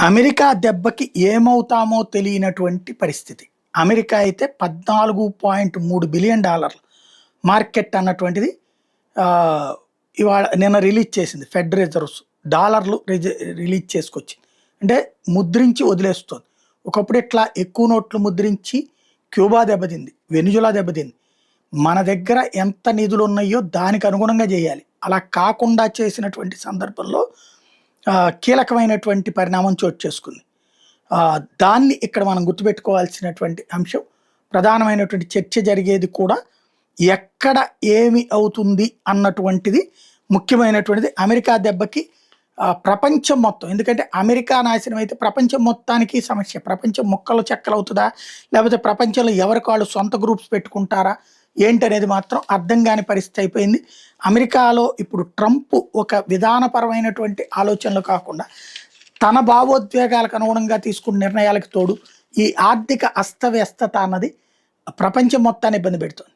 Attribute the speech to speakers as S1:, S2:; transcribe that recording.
S1: America దెబ్బకి ఏమవుతామో తెలియనటువంటి పరిస్థితి. అమెరికా అయితే $14.3 బిలియన్ మార్కెట్ అన్నటువంటిది ఆహ్, ఇవాళ నిన్న రిలీజ్ చేసింది. ఫెడ్ రిజర్వ్స్ డాలర్లు రిలీజ్ చేసుకొచ్చింది. అంటే ముద్రించి వదిలేస్తోంది. ఒకప్పుడు ఇట్లా ఎక్కువ నోట్లు ముద్రించి క్యూబా దెబ్బతింది. వెనిజులా దెబ్బతింది. మన దగ్గర ఎంత నిధులున్నాయో దానికి అనుగుణంగా చేయాలి. అలా కాకుండా చేసినటువంటి సందర్భంలో కీలకమైనటువంటి పరిణామం చోటు చేసుకుంది. దాన్ని ఇక్కడ మనం గుర్తుపెట్టుకోవాల్సినటువంటి అంశం. ప్రధానమైనటువంటి చర్చ జరిగేది కూడా ఎక్కడ ఏమి అవుతుంది అన్నటువంటిది ముఖ్యమైనటువంటిది. అమెరికా దెబ్బకి ప్రపంచం మొత్తం, ఎందుకంటే అమెరికా నాశనం అయితే ప్రపంచం మొత్తానికి సమస్య. ప్రపంచం ముక్కలు చెక్కలవుతుందా, లేకపోతే ప్రపంచంలో ఎవరికి వాళ్ళు సొంత గ్రూప్స్ పెట్టుకుంటారా ఏంటనేది మాత్రం అర్థం కాని పరిస్థితి అయిపోయింది. అమెరికాలో ఇప్పుడు ట్రంప్ ఒక విధానపరమైనటువంటి ఆలోచనలు కాకుండా తన భావోద్వేగాలకు అనుగుణంగా తీసుకున్న నిర్ణయాలకు తోడు ఈ ఆర్థిక అస్తవ్యస్తత అన్నది ప్రపంచం మొత్తాన్ని ఇబ్బంది పెడుతుంది.